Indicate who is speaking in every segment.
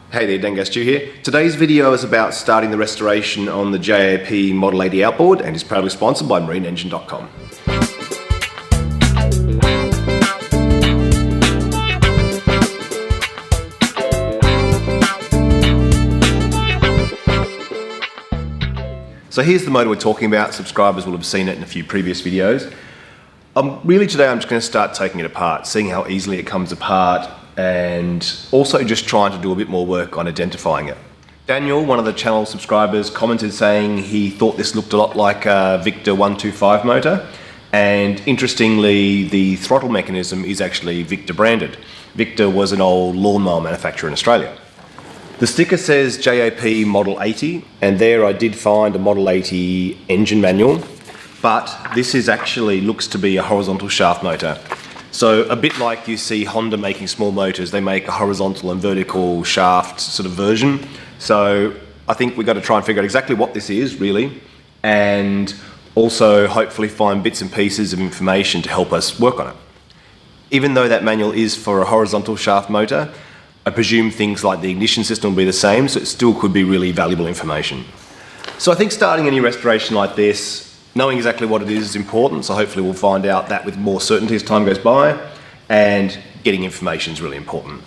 Speaker 1: Hey there, Dangas Stu here. Today's video is about starting the restoration on the JAP Model 80 outboard and is proudly sponsored by MarineEngine.com. So here's the motor we're talking about. Subscribers will have seen it in a few previous videos. Really today I'm just going to start taking it apart, seeing how easily it comes apart, and also just trying to do a bit more work on identifying it. Daniel, one of the channel subscribers, commented saying he thought this looked a lot like a Victor 125 motor, and interestingly the throttle mechanism is actually Victor branded. Victor was an old lawnmower manufacturer in Australia. The sticker says JAP Model 80, and there I did find a Model 80 engine manual, but this is actually looks to be a horizontal shaft motor. So a bit like you see Honda making small motors, they make a horizontal and vertical shaft sort of version. So I think we've got to try and figure out exactly what this is really, and also hopefully find bits and pieces of information to help us work on it. Even though that manual is for a horizontal shaft motor, I presume things like the ignition system will be the same, so it still could be really valuable information. So I think starting any restoration like this, knowing exactly what it is important, so hopefully we'll find out that with more certainty as time goes by, and getting information is really important.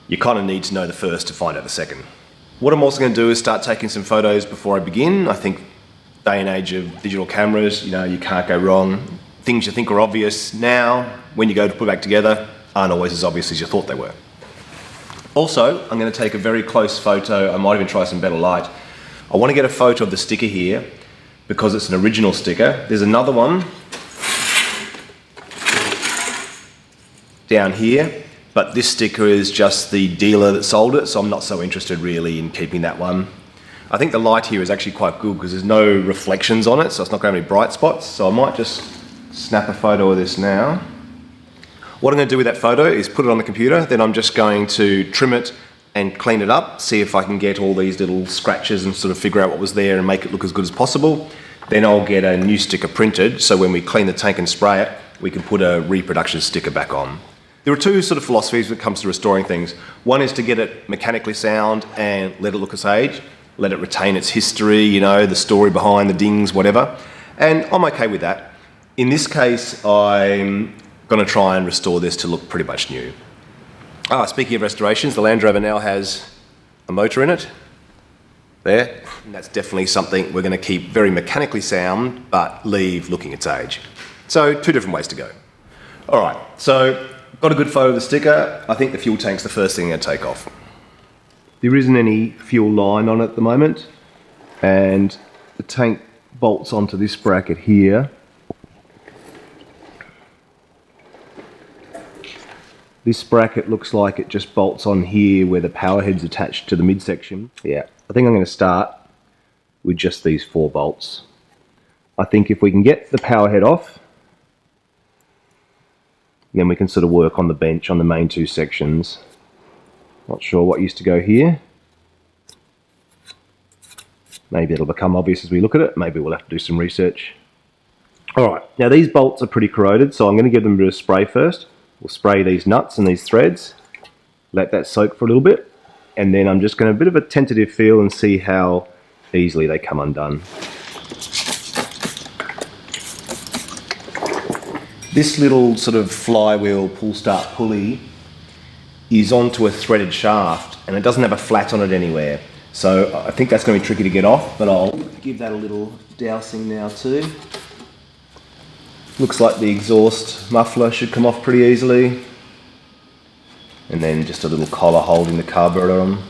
Speaker 1: You kind of need to know the first to find out the second. What I'm also going to do is start taking some photos before I begin. I think day and age of digital cameras, you can't go wrong. Things you think are obvious now, when you go to put it back together, aren't always as obvious as you thought they were. Also, I'm going to take a very close photo. I might even try some better light. I want to get a photo of the sticker here, because it's an original sticker. There's another one down here, but this sticker is just the dealer that sold it, so I'm not so interested really in keeping that one. I think the light here is actually quite good because there's no reflections on it, so it's not going to have any bright spots, so I might just snap a photo of this now. What I'm going to do with that photo is put it on the computer, then I'm just going to trim it and clean it up, see if I can get all these little scratches and sort of figure out what was there and make it look as good as possible. Then I'll get a new sticker printed, so when we clean the tank and spray it, we can put a reproduction sticker back on. There are two sort of philosophies when it comes to restoring things. One is to get it mechanically sound and let it look its age, let it retain its history, the story behind the dings, whatever. And I'm okay with that. In this case, I'm going to try and restore this to look pretty much new. Speaking of restorations, the Land Rover now has a motor in it, there, and that's definitely something we're going to keep very mechanically sound, but leave looking its age. So, two different ways to go. Alright, so, got a good photo of the sticker. I think the fuel tank's the first thing I'm going to take off. There isn't any fuel line on it at the moment, and the tank bolts onto this bracket here. This bracket looks like it just bolts on here where the power head's attached to the midsection. Yeah, I think I'm going to start with just these 4 bolts. I think if we can get the power head off, then we can sort of work on the bench on the main 2 sections. Not sure what used to go here. Maybe it'll become obvious as we look at it. Maybe we'll have to do some research. Alright, now these bolts are pretty corroded, so I'm going to give them a bit of spray first. We'll spray these nuts and these threads, let that soak for a little bit, and then I'm just going to a bit of a tentative feel and see how easily they come undone. This little sort of flywheel pull start pulley is onto a threaded shaft and it doesn't have a flat on it anywhere. So I think that's going to be tricky to get off, but I'll give that a little dousing now too. Looks like the exhaust muffler should come off pretty easily. And then just a little collar holding the carburetor on.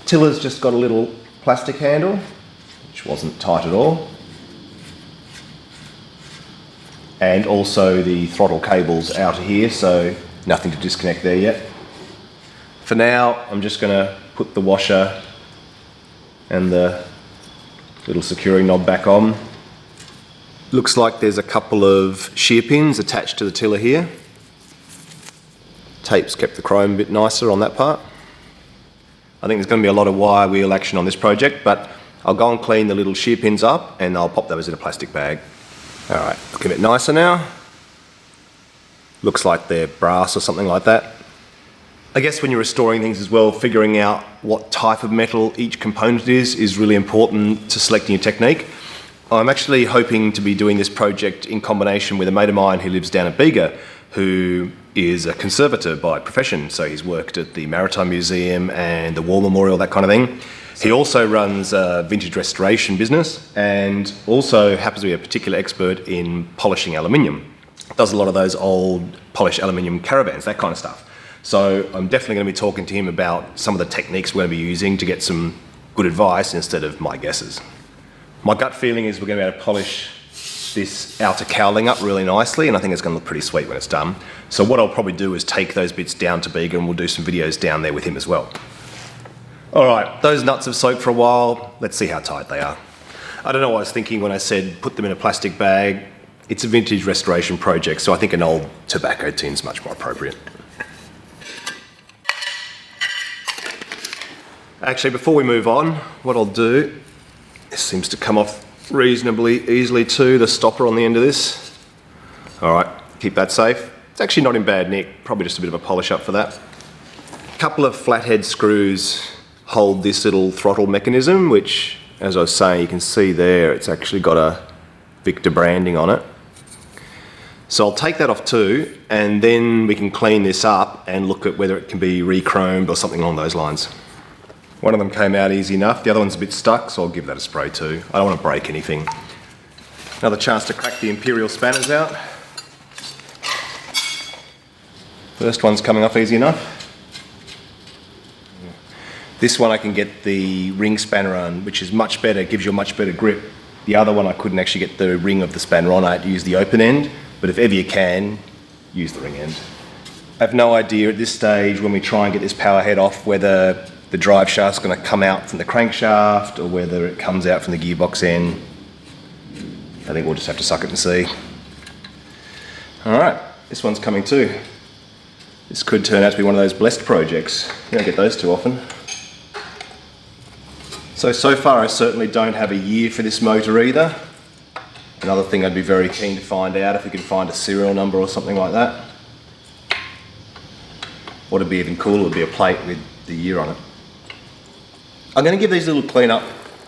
Speaker 1: Tiller's just got a little plastic handle, which wasn't tight at all. And also the throttle cable's out of here, so nothing to disconnect there yet. For now, I'm just going to put the washer and the little securing knob back on. Looks like there's a couple of shear pins attached to the tiller here. Tape's kept the chrome a bit nicer on that part. I think there's going to be a lot of wire wheel action on this project, but I'll go and clean the little shear pins up and I'll pop those in a plastic bag. Alright, look a bit nicer now. Looks like they're brass or something like that. I guess when you're restoring things as well, figuring out what type of metal each component is really important to selecting your technique. I'm actually hoping to be doing this project in combination with a mate of mine who lives down at Bega, who is a conservator by profession. So he's worked at the Maritime Museum and the War Memorial, that kind of thing. He also runs a vintage restoration business and also happens to be a particular expert in polishing aluminium. Does a lot of those old polished aluminium caravans, that kind of stuff. So I'm definitely going to be talking to him about some of the techniques we're going to be using to get some good advice instead of my guesses. My gut feeling is we're going to be able to polish this outer cowling up really nicely, and I think it's going to look pretty sweet when it's done. So what I'll probably do is take those bits down to Bega and we'll do some videos down there with him as well. All right, those nuts have soaked for a while. Let's see how tight they are. I don't know what I was thinking when I said put them in a plastic bag. It's a vintage restoration project, so I think an old tobacco tin is much more appropriate. Actually, before we move on, what I'll do, this seems to come off reasonably easily too, the stopper on the end of this. All right, keep that safe. It's actually not in bad nick, probably just a bit of a polish up for that. A couple of flathead screws hold this little throttle mechanism, which, as I was saying, you can see there, it's actually got a Victor branding on it. So I'll take that off too, and then we can clean this up and look at whether it can be re-chromed or something along those lines. One of them came out easy enough, the other one's a bit stuck, so I'll give that a spray too. I don't want to break anything. Another chance to crack the imperial spanners out. First one's coming off easy enough. This one I can get the ring spanner on, which is much better, gives you a much better grip. The other one I couldn't actually get the ring of the spanner on, I had to use the open end, but if ever you can, use the ring end. I have no idea at this stage when we try and get this power head off whether the drive shaft's going to come out from the crankshaft or whether it comes out from the gearbox end. I think we'll just have to suck it and see. All right, this one's coming too. This could turn out to be one of those blessed projects. You don't get those too often. So far I certainly don't have a year for this motor either. Another thing I'd be very keen to find out if we could find a serial number or something like that. What would be even cooler would be a plate with the year on it. I'm going to give these a little clean up,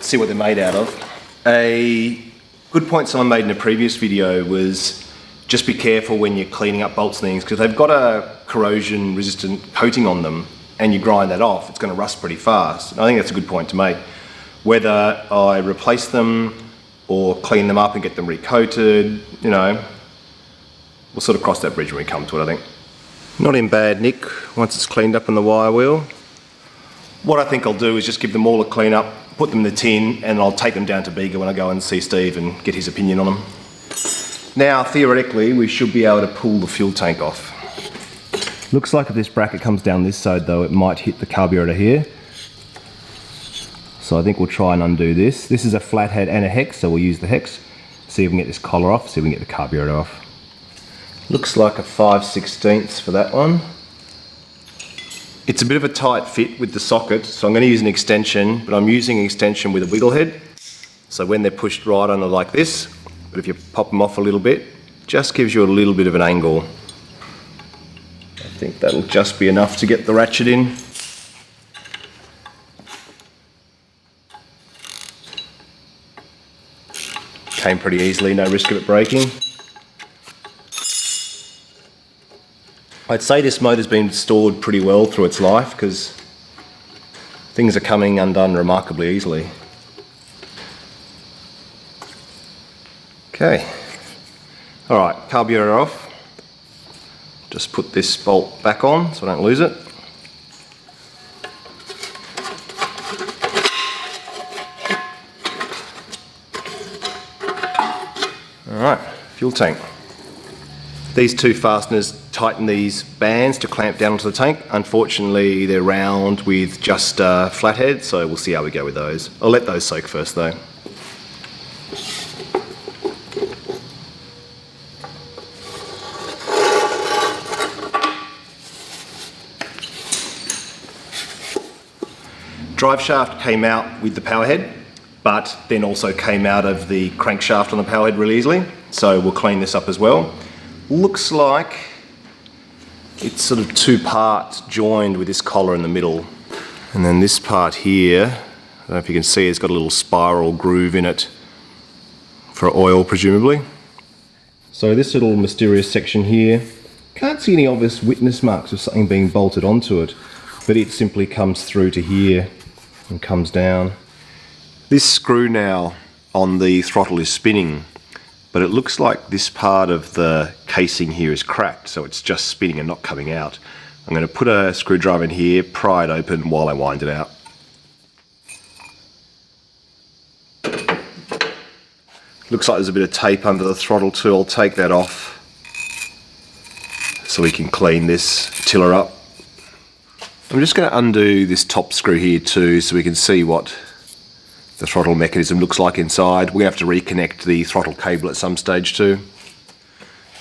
Speaker 1: see what they're made out of. A good point someone made in a previous video was just be careful when you're cleaning up bolts and things, because they've got a corrosion resistant coating on them and you grind that off, it's going to rust pretty fast. And I think that's a good point to make. Whether I replace them or clean them up and get them recoated, you know, we'll sort of cross that bridge when we come to it, I think. Not in bad nick once it's cleaned up on the wire wheel. What I think I'll do is just give them all a clean up, put them in the tin, and I'll take them down to Bega when I go and see Steve and get his opinion on them. Now, theoretically, we should be able to pull the fuel tank off. Looks like if this bracket comes down this side though, it might hit the carburetor here. So I think we'll try and undo this. This is a flathead and a hex, so we'll use the hex. See if we can get this collar off, see if we can get the carburetor off. Looks like a 5/16 for that one. It's a bit of a tight fit with the socket, so I'm going to use an extension, but I'm using an extension with a wiggle head. So when they're pushed right under like this, but if you pop them off a little bit, just gives you a little bit of an angle. I think that'll just be enough to get the ratchet in. Came pretty easily, no risk of it breaking. I'd say this motor's been stored pretty well through its life because things are coming undone remarkably easily. Okay, all right, carburetor off. Just put this bolt back on so I don't lose it. All right, fuel tank. These two fasteners tighten these bands to clamp down onto the tank. Unfortunately, they're round with just a flathead, so we'll see how we go with those. I'll let those soak first though. Drive shaft came out with the power head, but then also came out of the crankshaft on the power head really easily. So we'll clean this up as well. Looks like it's sort of two parts joined with this collar in the middle. And then this part here, I don't know if you can see, it's got a little spiral groove in it for oil, presumably. So this little mysterious section here, can't see any obvious witness marks of something being bolted onto it, but it simply comes through to here and comes down. This screw now on the throttle is spinning, but it looks like this part of the casing here is cracked, so it's just spinning and not coming out. I'm going to put a screwdriver in here, pry it open while I wind it out. Looks like there's a bit of tape under the throttle too. I'll take that off so we can clean this tiller up. I'm just going to undo this top screw here too so we can see what the throttle mechanism looks like inside. We're going to have to reconnect the throttle cable at some stage too.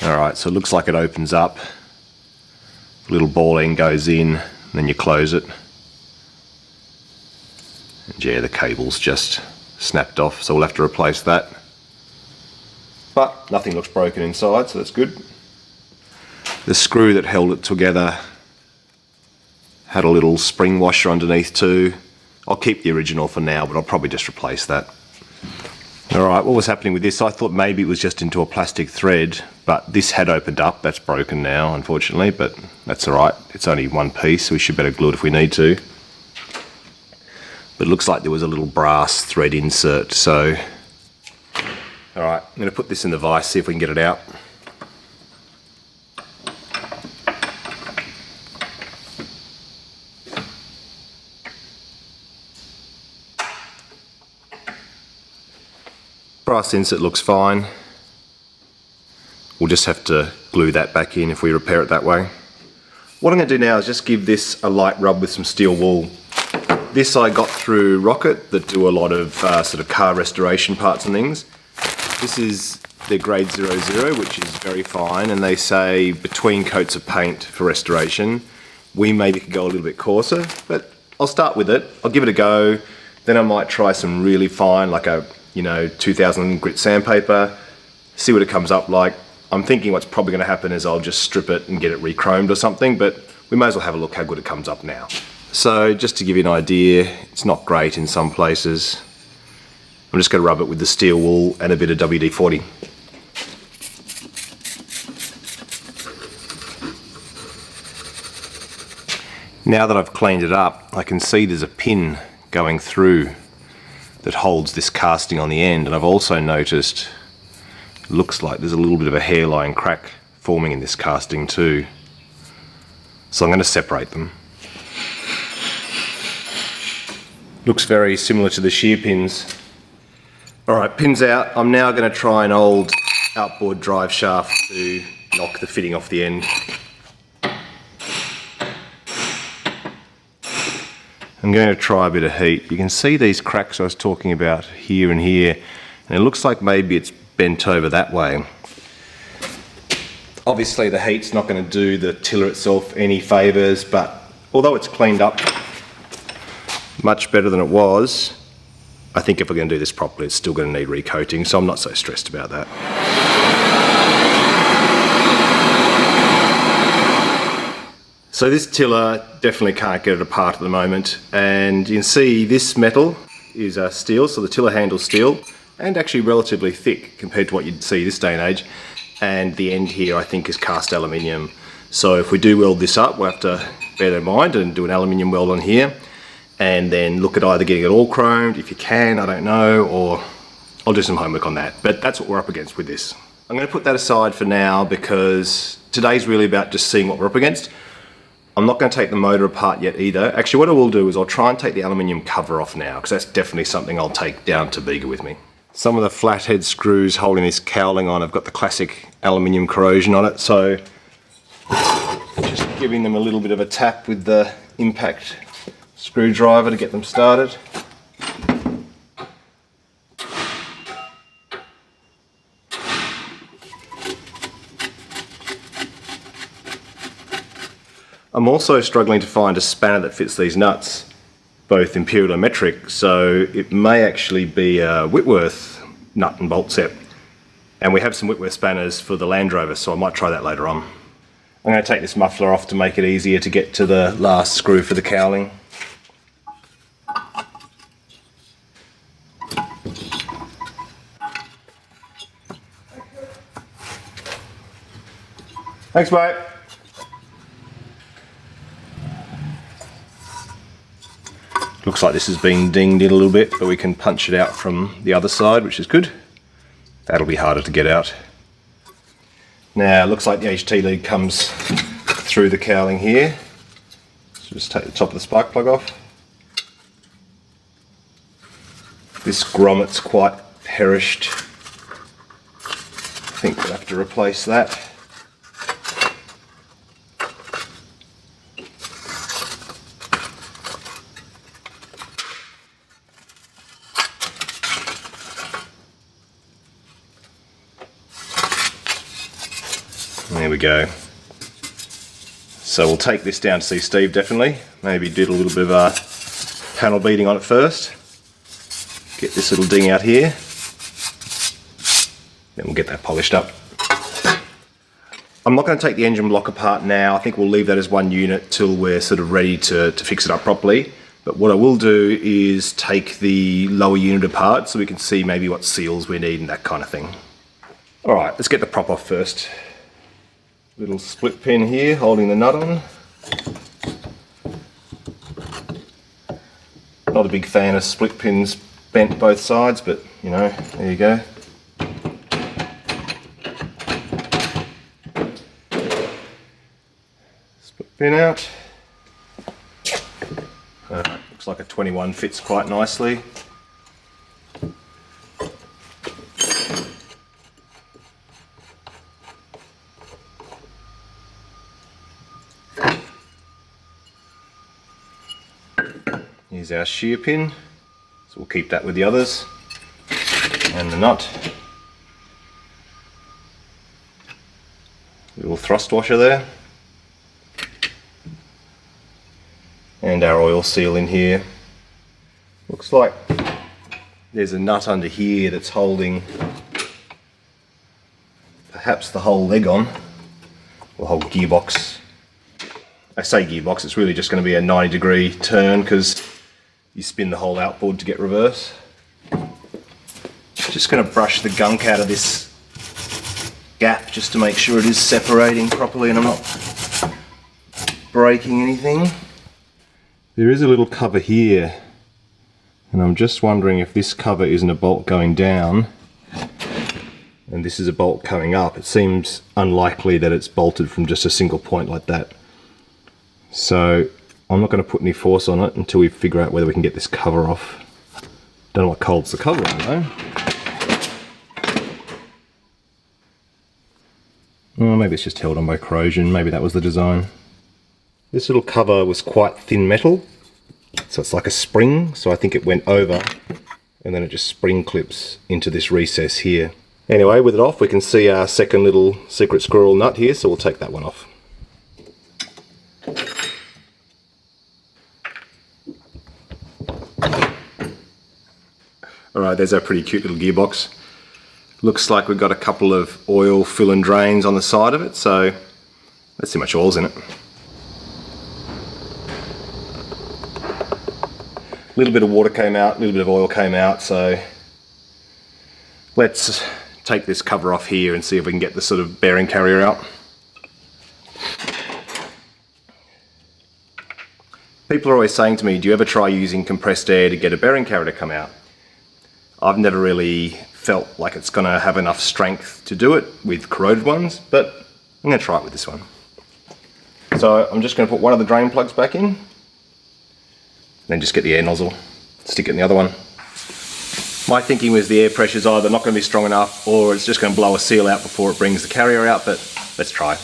Speaker 1: Alright, so it looks like it opens up. The little ball end goes in, and then you close it. And yeah, the cable's just snapped off, so we'll have to replace that. But nothing looks broken inside, so that's good. The screw that held it together had a little spring washer underneath too. I'll keep the original for now, but I'll probably just replace that. Alright, what was happening with this? I thought maybe it was just into a plastic thread, but this had opened up. That's broken now, unfortunately, but that's alright. It's only one piece, so we should better glue it if we need to. But it looks like there was a little brass thread insert, so... Alright, I'm going to put this in the vise, see if we can get it out. Brass insert looks fine. We'll just have to glue that back in if we repair it that way. What I'm going to do now is just give this a light rub with some steel wool. This I got through Rocket, that do a lot of sort of car restoration parts and things. This is their grade 00, which is very fine, and they say between coats of paint for restoration. We maybe could go a little bit coarser, but I'll start with it. I'll give it a go. Then I might try some really fine, like a 2000 grit sandpaper, see what it comes up like. I'm thinking what's probably going to happen is I'll just strip it and get it re-chromed or something, but we may as well have a look how good it comes up now. So just to give you an idea, it's not great in some places. I'm just going to rub it with the steel wool and a bit of WD-40. Now that I've cleaned it up, I can see there's a pin going through that holds this casting on the end, and I've also noticed it looks like there's a little bit of a hairline crack forming in this casting too. So I'm going to separate them. Looks very similar to the shear pins. Alright, pins out. I'm now going to try an old outboard drive shaft to knock the fitting off the end. I'm going to try a bit of heat. You can see these cracks I was talking about here and here, and it looks like maybe it's bent over that way. Obviously the heat's not going to do the tiller itself any favours, but although it's cleaned up much better than it was, I think if we're going to do this properly, it's still going to need recoating, so I'm not so stressed about that. So this tiller definitely can't get it apart at the moment, and you can see this metal is steel, so the tiller handle's steel, and actually relatively thick compared to what you'd see this day and age, and the end here I think is cast aluminium. So if we do weld this up, we'll have to bear that in mind and do an aluminium weld on here, and then look at either getting it all chromed, if you can, I don't know, or I'll do some homework on that. But that's what we're up against with this. I'm going to put that aside for now because today's really about just seeing what we're up against. I'm not going to take the motor apart yet either. Actually, what I will do is I'll try and take the aluminium cover off now, because that's definitely something I'll take down to Bega with me. Some of the flathead screws holding this cowling on have got the classic aluminium corrosion on it, so just giving them a little bit of a tap with the impact screwdriver to get them started. I'm also struggling to find a spanner that fits these nuts, both imperial and metric, so it may actually be a Whitworth nut and bolt set. And we have some Whitworth spanners for the Land Rover, so I might try that later on. I'm going to take this muffler off to make it easier to get to the last screw for the cowling. Thanks, mate. Looks like this has been dinged in a little bit, but we can punch it out from the other side, which is good. That'll be harder to get out. Now, it looks like the HT lead comes through the cowling here. So just take the top of the spark plug off. This grommet's quite perished. I think we'll have to replace that. There we go. So we'll take this down to see Steve definitely. Maybe do a little bit of panel beating on it first. Get this little ding out here. Then we'll get that polished up. I'm not going to take the engine block apart now. I think we'll leave that as one unit till we're sort of ready to fix it up properly. But what I will do is take the lower unit apart so we can see maybe what seals we need and that kind of thing. Alright, let's get the prop off first. Little split pin here holding the nut on. Not a big fan of split pins bent both sides, but you know, there you go. Split pin out. Looks like a 21 fits quite nicely. Here's our shear pin, so we'll keep that with the others, and the nut. Little thrust washer there, and our oil seal in here. Looks like there's a nut under here that's holding perhaps the whole leg on, or whole gearbox. I say gearbox, it's really just going to be a 90-degree turn because you spin the whole outboard to get reverse. Just going to brush the gunk out of this gap just to make sure it is separating properly and I'm not breaking anything. There is a little cover here and I'm just wondering if this cover isn't a bolt going down and this is a bolt coming up. It seems unlikely that it's bolted from just a single point like that. So I'm not going to put any force on it until we figure out whether we can get this cover off. Don't know what holds the cover on though. Oh, maybe it's just held on by corrosion, maybe that was the design. This little cover was quite thin metal, so it's like a spring, so I think it went over and then it just spring clips into this recess here. Anyway, with it off we can see our second little secret squirrel nut here, so we'll take that one off. Alright, there's our pretty cute little gearbox. Looks like we've got a couple of oil fill and drains on the side of it, so let's see how much oil's in it. A little bit of water came out, a little bit of oil came out, so let's take this cover off here and see if we can get the sort of bearing carrier out. People are always saying to me, do you ever try using compressed air to get a bearing carrier to come out? I've never really felt like it's going to have enough strength to do it with corroded ones, but I'm going to try it with this one. So I'm just going to put one of the drain plugs back in, then just get the air nozzle, stick it in the other one. My thinking was the air pressure's either not going to be strong enough or it's just going to blow a seal out before it brings the carrier out, but let's try.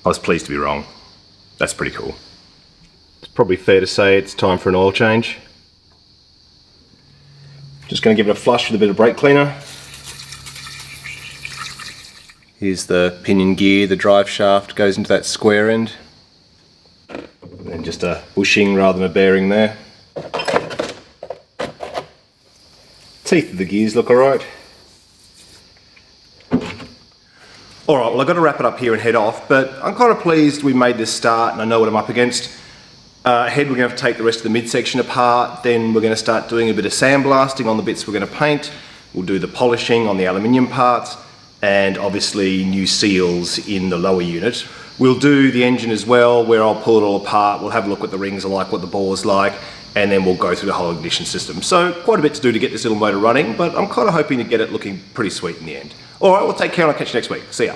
Speaker 1: I was pleased to be wrong. That's pretty cool. It's probably fair to say it's time for an oil change. Just going to give it a flush with a bit of brake cleaner. Here's the pinion gear, the drive shaft goes into that square end. And just a bushing rather than a bearing there. Teeth of the gears look alright. Alright, well I've got to wrap it up here and head off, but I'm kind of pleased we made this start and I know what I'm up against. Ahead we're going to have to take the rest of the midsection apart, then we're going to start doing a bit of sandblasting on the bits we're going to paint. We'll do the polishing on the aluminium parts, and obviously new seals in the lower unit. We'll do the engine as well, where I'll pull it all apart, we'll have a look what the rings are like, what the bore's like, and then we'll go through the whole ignition system. So quite a bit to do to get this little motor running, but I'm kind of hoping to get it looking pretty sweet in the end. Alright, well take care and I'll catch you next week. See ya.